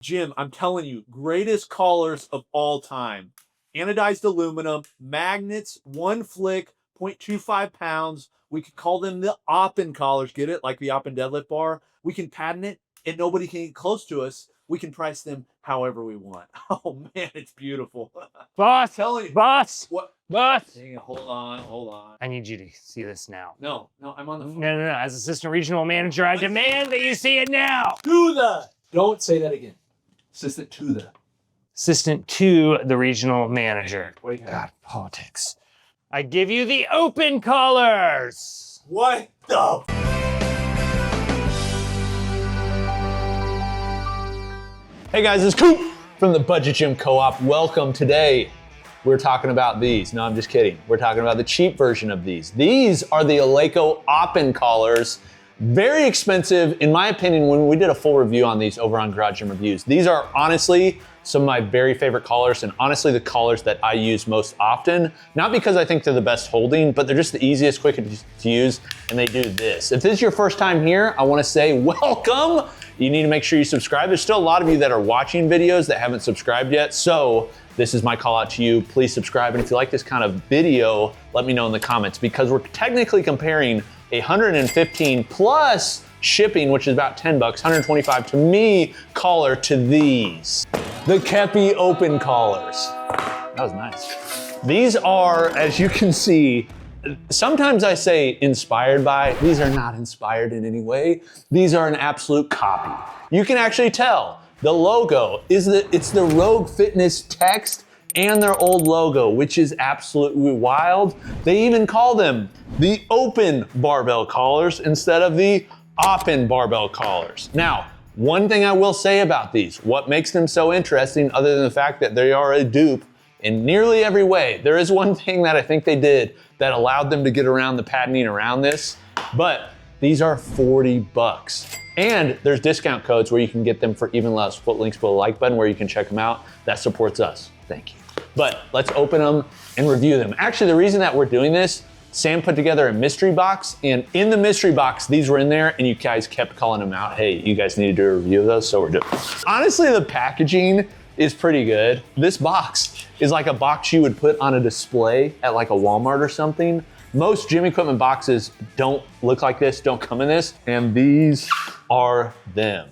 Jim, I'm telling you, greatest collars of all time. Anodized aluminum, magnets, one flick, 0.25 pounds. We could call them the Oppen collars, get it? Like the Oppen deadlift bar. We can patent it and nobody can get close to us. We can price them however we want. Oh man, it's beautiful. Boss, Telling you. boss, What? boss. Dang it, hold on. I need you to see this now. No, I'm on the phone. No. As assistant regional manager, I demand that you see it now. Don't say that again. Assistant to the regional manager. What do you got? Politics. I give you the Open Collars. What the? Hey guys, it's Coop from the Budget Gym Co-op. Welcome. Today, we're talking about these. No, I'm just kidding. We're talking about the cheap version of these. These are the Eleiko Oppen Collars. Very expensive, in my opinion, when we did a full review on these over on Garage Gym Reviews. These are honestly some of my very favorite collars, and honestly the collars that I use most often. Not because I think they're the best holding, but they're just the easiest, quickest to use, and they do this. If this is your first time here, I wanna say welcome. You need to make sure you subscribe. There's still a lot of you that are watching videos that haven't subscribed yet, so this is my call out to you. Please subscribe, and if you like this kind of video, let me know in the comments, because we're technically comparing 115 plus shipping, which is about 10 bucks, 125 to me, collar to these. The Keppi Open Collars. That was nice. These are, as you can see, sometimes I say inspired by, these are not inspired in any way. These are an absolute copy. You can actually tell the logo it's the Rogue Fitness text and their old logo, which is absolutely wild. They even call them the Open Barbell Collars instead of the Oppen Barbell Collars. Now, one thing I will say about these, what makes them so interesting, other than the fact that they are a dupe in nearly every way, there is one thing that I think they did that allowed them to get around the patenting around this, but these are 40 bucks. And there's discount codes where you can get them for even less. Put links below the like button where you can check them out. That supports us. Thank you. But let's open them and review them. Actually, the reason that we're doing this, Sam put together a mystery box, and in the mystery box, these were in there, and you guys kept calling them out. Hey, you guys need to do a review of those, so we're doing it. Honestly, the packaging is pretty good. This box is like a box you would put on a display at like a Walmart or something. Most gym equipment boxes don't look like this, don't come in this, and these are them.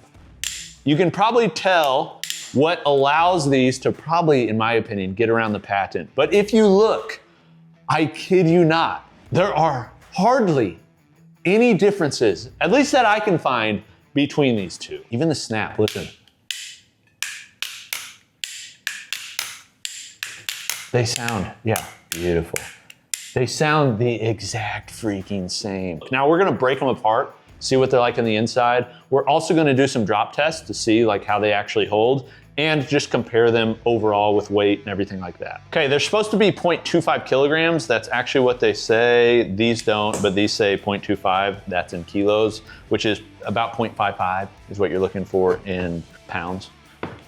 You can probably tell what allows these to probably, in my opinion, get around the patent. But if you look, I kid you not, there are hardly any differences, at least that I can find, between these two. Even the snap, listen. They sound, yeah, beautiful. They sound the exact freaking same. Now we're gonna break them apart, see what they're like on the inside. We're also gonna do some drop tests to see like how they actually hold and just compare them overall with weight and everything like that. Okay, they're supposed to be 0.25 kilograms. That's actually what they say. These don't, but these say 0.25. That's in kilos, which is about 0.55 is what you're looking for in pounds,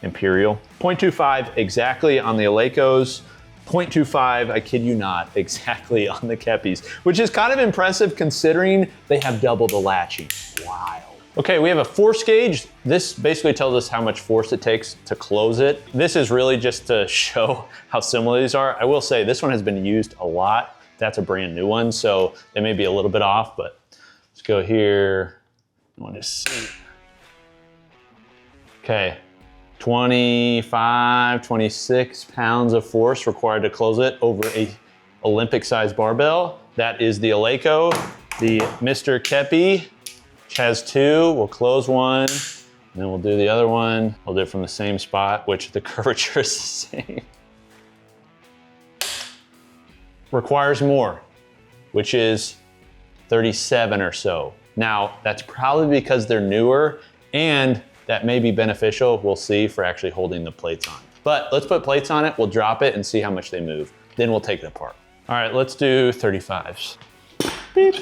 imperial. 0.25 exactly on the Eleikos. 0.25, I kid you not, exactly on the Keppis, which is kind of impressive considering they have double the latching. Wild. Okay, we have a force gauge. This basically tells us how much force it takes to close it. This is really just to show how similar these are. I will say this one has been used a lot. That's a brand new one, so they may be a little bit off, but let's go here. I want to see. Okay. 25, 26 pounds of force required to close it over a Olympic-sized barbell. That is the Eleiko. The Mr. Keppi, which has two. We'll close one, and then we'll do the other one. We'll do it from the same spot, which the curvature is the same. Requires more, which is 37 or so. Now, that's probably because they're newer, and that may be beneficial, we'll see, for actually holding the plates on. But let's put plates on it, we'll drop it and see how much they move. Then we'll take it apart. All right, let's do 35s. Beep.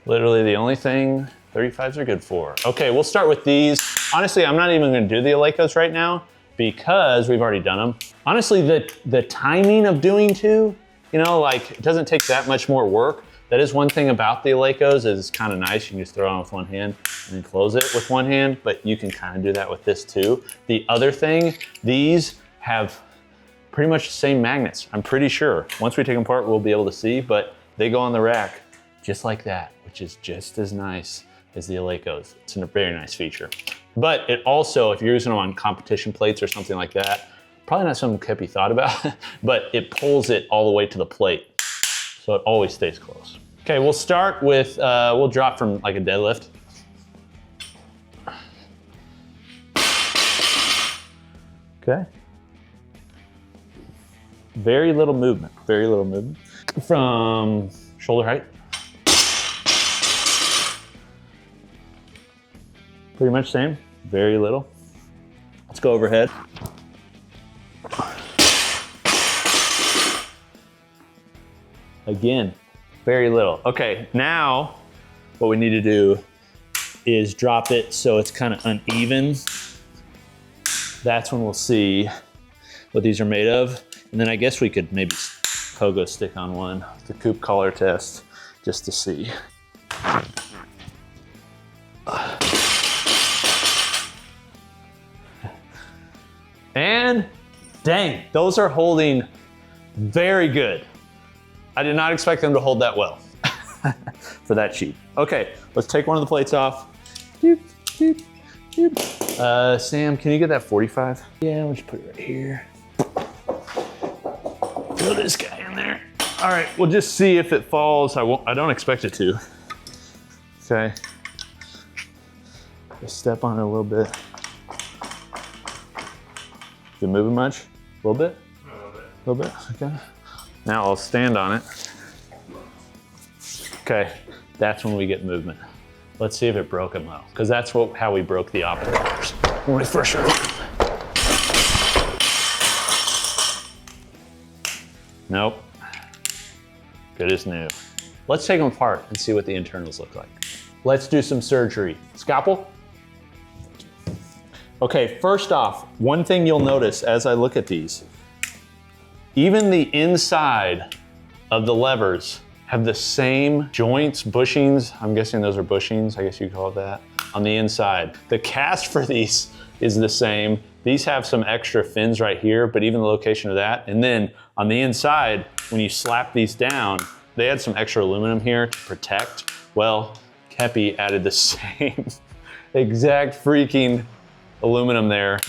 Literally the only thing 35s are good for. Okay, we'll start with these. Honestly, I'm not even gonna do the Eleikos right now because we've already done them. Honestly, the timing of doing two, you know, like it doesn't take that much more work, That is one thing about the Eleikos, is it's kind of nice. You can just throw it on with one hand and then close it with one hand, but you can kind of do that with this too. The other thing, these have pretty much the same magnets, I'm pretty sure. Once we take them apart, we'll be able to see, but they go on the rack just like that, which is just as nice as the Eleikos. It's a very nice feature. But it also, if you're using them on competition plates or something like that, probably not something Keppi thought about, but it pulls it all the way to the plate. So it always stays close. Okay, we'll start with, we'll drop from like a deadlift. Okay. Very little movement, very little movement. From shoulder height. Pretty much same, very little. Let's go overhead. Again, very little. Okay, now what we need to do is drop it so it's kind of uneven. That's when we'll see what these are made of. And then I guess we could maybe pogo stick on one, the coupe collar test, just to see. And dang, those are holding very good. I did not expect them to hold that well for that cheap. Okay, let's take one of the plates off. Doop, doop, doop. Sam, can you get that 45? Yeah, we'll just put it right here. Throw this guy in there. All right, we'll just see if it falls. I don't expect it to. Okay. Just step on it a little bit. Is it moving much? A little bit? A little bit, okay. Now I'll stand on it. Okay, that's when we get movement. Let's see if it broke them though, because that's how we broke the Oppen Collars when we first started. Nope, good as new. Let's take them apart and see what the internals look like. Let's do some surgery. Scalpel? Okay, first off, one thing you'll notice as I look at these, even the inside of the levers have the same joints, bushings. I'm guessing those are bushings, I guess you call it that, on the inside. The cast for these is the same. These have some extra fins right here, but even the location of that. And then on the inside, when you slap these down, they had some extra aluminum here to protect. Well, Keppi added the same exact freaking aluminum there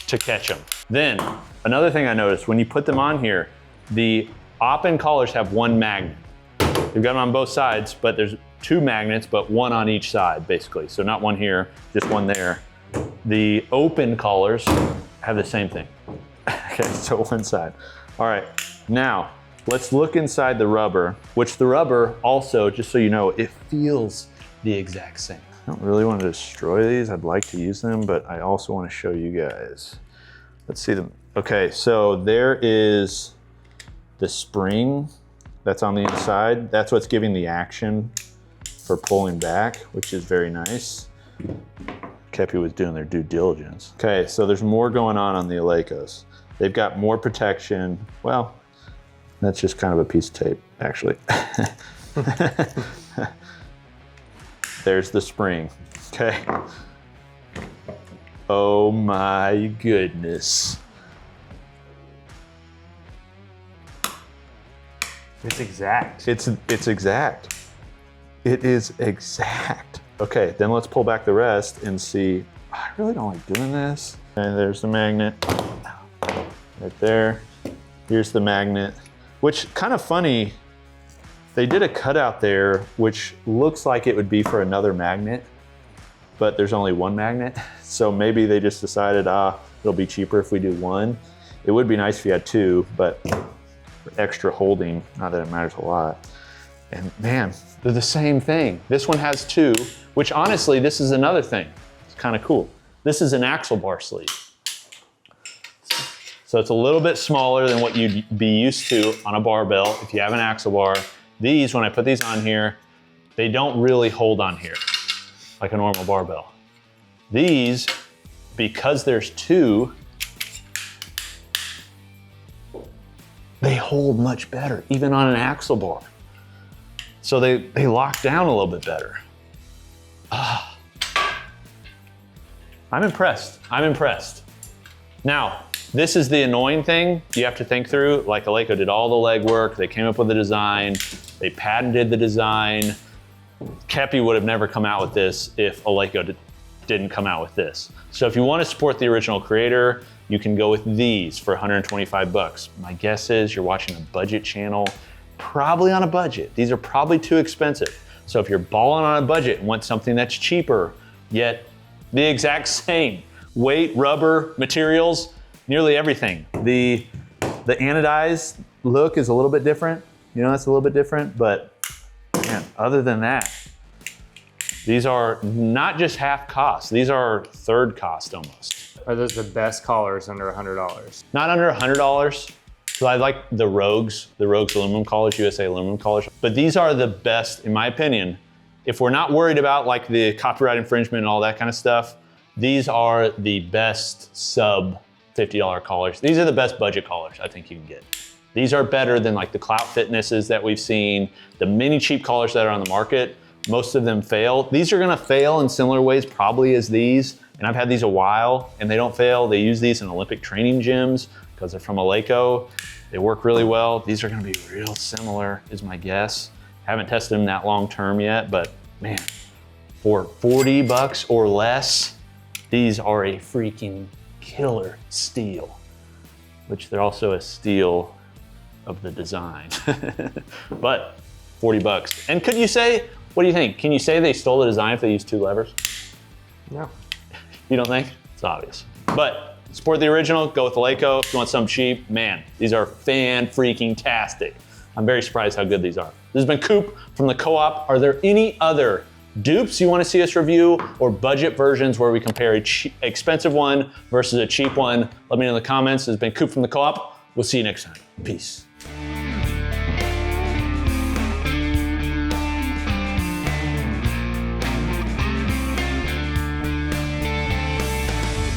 to catch them. Then, another thing I noticed, when you put them on here, the Oppen Collars have one magnet. They've got them on both sides, but there's two magnets, but one on each side, basically. So not one here, just one there. The Open Collars have the same thing. Okay, so one side. All right, now let's look inside the rubber, which the rubber also, just so you know, it feels the exact same. I don't really want to destroy these. I'd like to use them, but I also want to show you guys. Let's see them. Okay, so there is the spring that's on the inside. That's what's giving the action for pulling back, which is very nice. Keppi was doing their due diligence. Okay, so there's more going on the Eleikos. They've got more protection. Well, that's just kind of a piece of tape, actually. There's the spring, okay. Oh my goodness. It's exact. It's exact. It is exact. Okay, then let's pull back the rest and see. I really don't like doing this. And there's the magnet, right there. Here's the magnet, which kind of funny. They did a cutout there, which looks like it would be for another magnet, but there's only one magnet. So maybe they just decided, it'll be cheaper if we do one. It would be nice if you had two, but for extra holding, not that it matters a lot. And man, they're the same thing. This one has two, which honestly, this is another thing. It's kind of cool. This is an axle bar sleeve. So it's a little bit smaller than what you'd be used to on a barbell if you have an axle bar. These, when I put these on here, they don't really hold on here like a normal barbell. These, because there's two, they hold much better, even on an axle bar. So they lock down a little bit better. I'm impressed. I'm impressed. Now, this is the annoying thing you have to think through. Like Eleiko did all the legwork. They came up with the design. They patented the design. Keppi would have never come out with this if Eleiko didn't come out with this. So if you want to support the original creator, you can go with these for 125 bucks. My guess is you're watching a budget channel, probably on a budget. These are probably too expensive. So if you're balling on a budget and want something that's cheaper, yet the exact same weight, rubber, materials, nearly everything. The anodized look is a little bit different. You know, that's a little bit different, but man, other than that, these are not just half cost. These are third cost almost. Are those the best collars under $100? Not under $100. So I like the Rogues aluminum collars, USA aluminum collars. But these are the best, in my opinion. If we're not worried about like the copyright infringement and all that kind of stuff, these are the best sub $50 collars. These are the best budget collars I think you can get. These are better than like the Clout Fitnesses that we've seen, the many cheap collars that are on the market. Most of them fail. These are gonna fail in similar ways probably as these. And I've had these a while and they don't fail. They use these in Olympic training gyms because they're from Eleiko. They work really well. These are gonna be real similar is my guess. Haven't tested them that long term yet, but man, for 40 bucks or less, these are a freaking killer steal, which they're also a steal of the design. But 40 bucks. And could you say, what do you think? Can you say they stole the design if they used two levers? No. You don't think? It's obvious. But support the original, go with Eleiko. If you want something cheap, man, these are fan-freaking-tastic. I'm very surprised how good these are. This has been Coop from the Co-op. Are there any other dupes you want to see us review or budget versions where we compare a expensive one versus a cheap one? Let me know in the comments. This has been Coop from the Co-op. We'll see you next time. Peace.